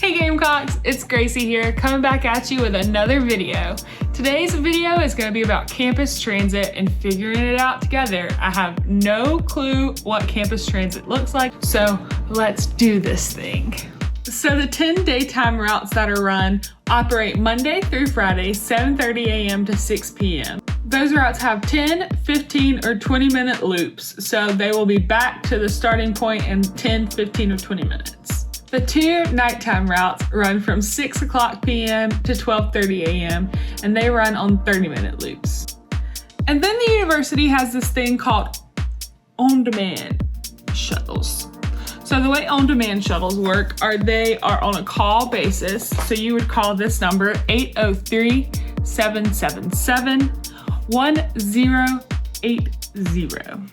Hey Gamecocks, it's Gracie here, coming back at you with another video. Today's video is going to be about campus transit and figuring it out together. I have no clue what campus transit looks like, so let's do this thing. So the 10 daytime routes that are run operate Monday through Friday, 7:30 a.m. to 6 p.m. Those routes have 10, 15, or 20-minute loops, so they will be back to the starting point in 10, 15, or 20 minutes. The two nighttime routes run from 6 o'clock p.m. to 12:30 a.m. and they run on 30-minute loops. And then the university has this thing called on-demand shuttles. So the way on-demand shuttles work are they are on a call basis. So you would call this number 803-777-1080.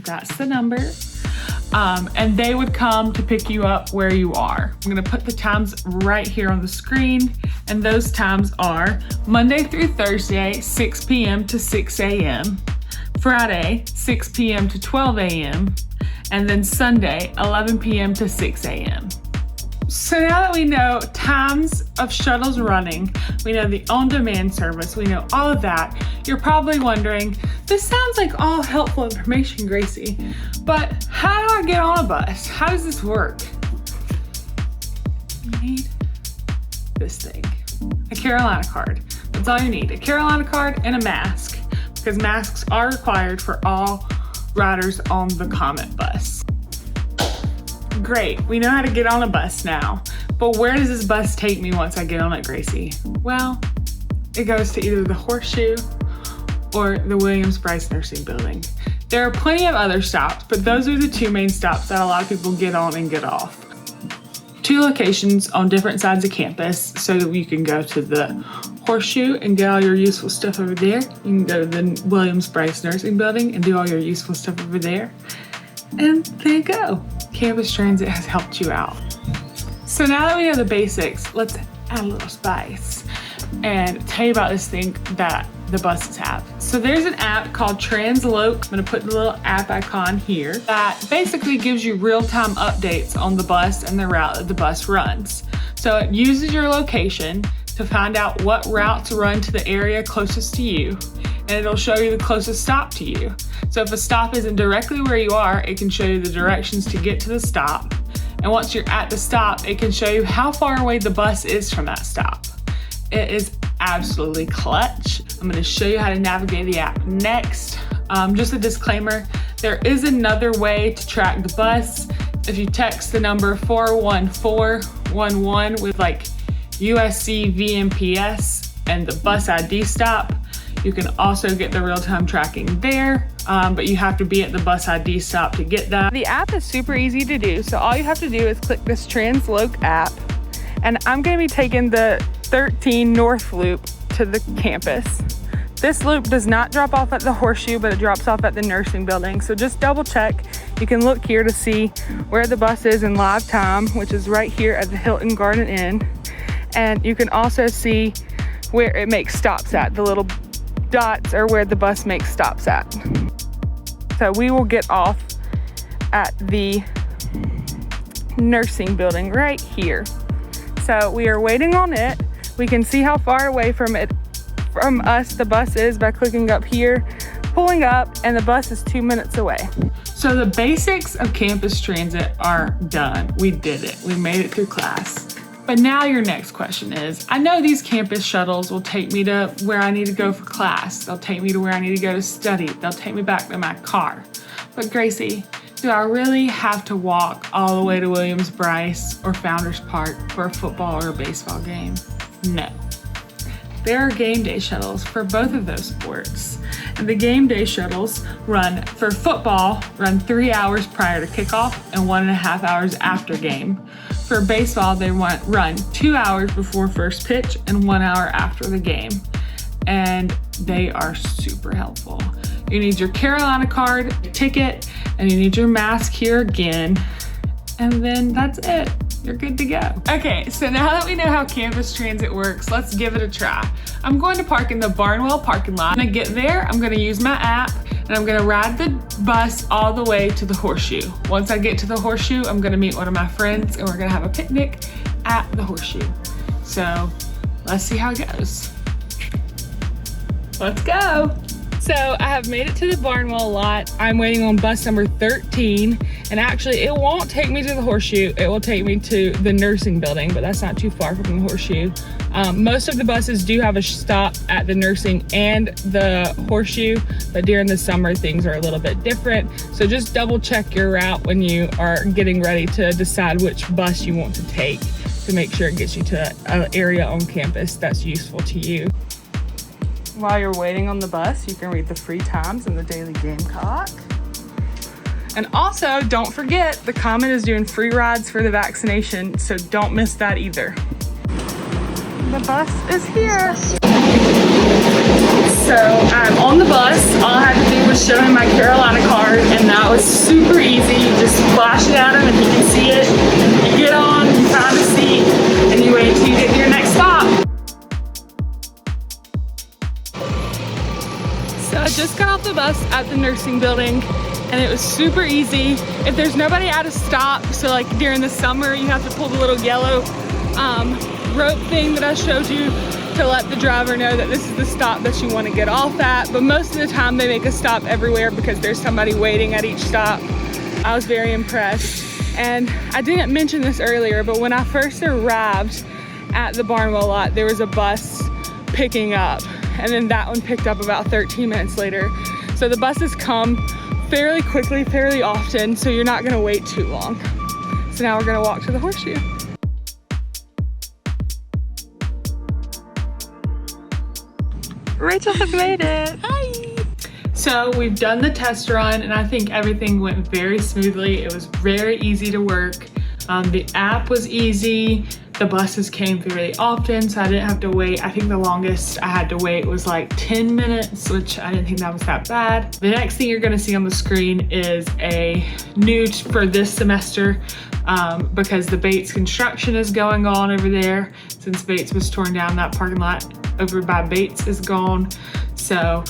That's the number. And they would come to pick you up where you are. I'm gonna put the times right here on the screen, and those times are Monday through Thursday, 6 p.m. to 6 a.m., Friday, 6 p.m. to 12 a.m., and then Sunday, 11 p.m. to 6 a.m. So now that we know times of shuttles running, we know the on-demand service, we know all of that, you're probably wondering, this sounds like all helpful information, Gracie, but how do I get on a bus? How does this work? You need this thing, a Carolina card. That's all you need, a Carolina card and a mask, because masks are required for all riders on the Comet bus. Great, we know how to get on a bus now, but where does this bus take me once I get on it, Gracie? Well, it goes to either the Horseshoe or the Williams-Brice Nursing Building. There are plenty of other stops, but those are the two main stops that a lot of people get on and get off. Two locations on different sides of campus, so that you can go to the Horseshoe and get all your useful stuff over there. You can go to the Williams-Brice Nursing Building and do all your useful stuff over there. And there you go. Campus transit has helped you out. So now that we know the basics, let's add a little spice and tell you about this thing that the buses have. So there's an app called Transloc. I'm gonna put the little app icon here that basically gives you real-time updates on the bus and the route that the bus runs. So it uses your location to find out what routes run to the area closest to you, and it'll show you the closest stop to you. So if a stop isn't directly where you are, it can show you the directions to get to the stop. And once you're at the stop, it can show you how far away the bus is from that stop. It is absolutely clutch. I'm gonna show you how to navigate the app next. Just a disclaimer, there is another way to track the bus. If you text the number 41411 with like USC VMPS and the bus ID stop, you can also get the real-time tracking there, but you have to be at the bus ID stop to get that. The app is super easy to do, so all you have to do is click this Transloc app, and I'm gonna be taking the 13 North Loop to the campus. This loop does not drop off at the Horseshoe, but it drops off at the nursing building, so just double check. You can look here to see where the bus is in live time, which is right here at the Hilton Garden Inn, and you can also see where it makes stops at. The little dots are where the bus makes stops at. So we will get off at the nursing building right here. So we are waiting on it. We can see how far away from us the bus is by clicking up here, pulling up, and the bus is 2 minutes away. So the basics of campus transit are done. We did it. We made it through class. But now your next question is, I know these campus shuttles will take me to where I need to go for class. They'll take me to where I need to go to study. They'll take me back to my car. But Gracie, do I really have to walk all the way to Williams-Brice or Founders Park for a football or a baseball game? No. There are game day shuttles for both of those sports. And the game day shuttles run for football, run 3 hours prior to kickoff and 1.5 hours after game. For baseball, they run 2 hours before first pitch and 1 hour after the game. And they are super helpful. You need your Carolina card, ticket, and you need your mask here again. And then that's it. You're good to go. Okay, so now that we know how campus transit works, let's give it a try. I'm going to park in the Barnwell parking lot. When I get there, I'm gonna use my app and I'm gonna ride the bus all the way to the Horseshoe. Once I get to the Horseshoe, I'm gonna meet one of my friends and we're gonna have a picnic at the Horseshoe. So let's see how it goes. Let's go. So I have made it to the Barnwell lot. I'm waiting on bus number 13, and actually it won't take me to the Horseshoe. It will take me to the nursing building, but that's not too far from the Horseshoe. Most of the buses do have a stop at the nursing and the Horseshoe, but during the summer things are a little bit different. So just double check your route when you are getting ready to decide which bus you want to take to make sure it gets you to an area on campus that's useful to you. While you're waiting on the bus, you can read the free times in the Daily Gamecock. And also, don't forget, the Comet is doing free rides for the vaccination, so don't miss that either. The bus is here. So I'm on the bus. All I had to do was show him my Carolina card, and that was super easy. You just flash it at him and he can see it. You get on, you find a seat, and you wait until you get to your next stop. So I just got off the bus at the nursing building, and it was super easy. If there's nobody at a stop, so like during the summer, you have to pull the little yellow rope thing that I showed you to let the driver know that this is the stop that you want to get off at. But most of the time they make a stop everywhere because there's somebody waiting at each stop. I was very impressed. And I didn't mention this earlier, but when I first arrived at the Barnwell lot, there was a bus picking up, and then that one picked up about 13 minutes later. So the buses come fairly quickly, fairly often, so you're not gonna wait too long. So now we're gonna walk to the Horseshoe. Rachel has made it. Hi. So we've done the test run, and I think everything went very smoothly. It was very easy to work. The app was easy. The buses came fairly often, so I didn't have to wait. I think the longest I had to wait was like 10 minutes, which I didn't think that was that bad. The next thing you're gonna see on the screen is a new for this semester, because the Bates construction is going on over there. Since Bates was torn down, that parking lot over by Bates is gone. So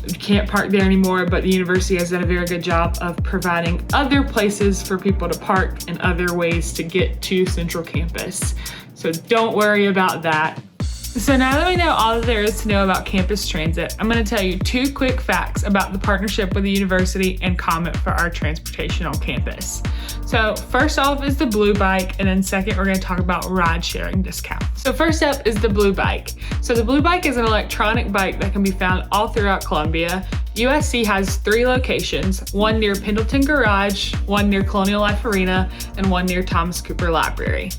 you can't park there anymore, but the university has done a very good job of providing other places for people to park and other ways to get to Central Campus. So don't worry about that. So now that we know all that there is to know about campus transit, I'm going to tell you 2 quick facts about the partnership with the university and Comet for our transportation on campus. So first off is the Blue Bike, and then second we're going to talk about ride sharing discounts. So first up is the Blue Bike. So the Blue Bike is an electronic bike that can be found all throughout Columbia. USC has 3 locations, one near Pendleton Garage, one near Colonial Life Arena, and one near Thomas Cooper Library.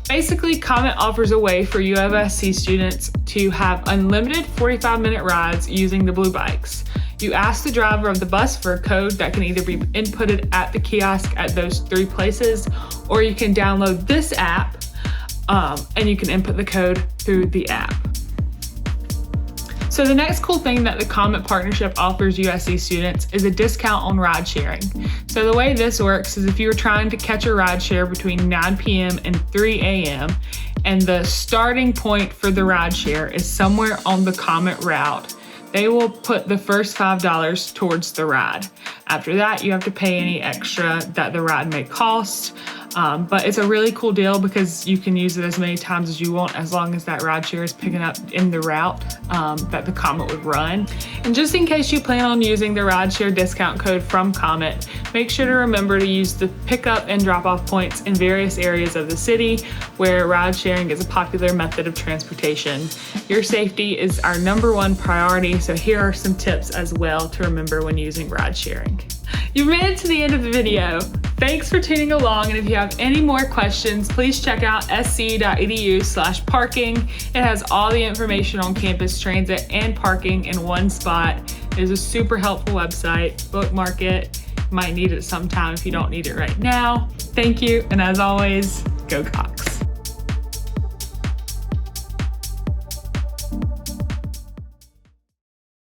Basically, Comet offers a way for USC students to have unlimited 45-minute rides using the Blue Bikes. You ask the driver of the bus for a code that can either be inputted at the kiosk at those 3 places, or you can download this app and you can input the code through the app. So the next cool thing that the Comet partnership offers USC students is a discount on ride sharing. So the way this works is if you're trying to catch a ride share between 9 p.m. and 3 a.m. and the starting point for the ride share is somewhere on the Comet route, they will put the first $5 towards the ride. After that, you have to pay any extra that the ride may cost. But it's a really cool deal because you can use it as many times as you want as long as that ride share is picking up in the route that the Comet would run. And just in case you plan on using the ride share discount code from Comet, make sure to remember to use the pickup and drop off points in various areas of the city where ride sharing is a popular method of transportation. Your safety is our #1 priority, so here are some tips as well to remember when using ride sharing. You've made it to the end of the video. Thanks for tuning along, and if you have any more questions, please check out sc.edu/parking. It has all the information on campus transit and parking in one spot. It is a super helpful website. Bookmark it. You might need it sometime if you don't need it right now. Thank you, and as always, go Cox.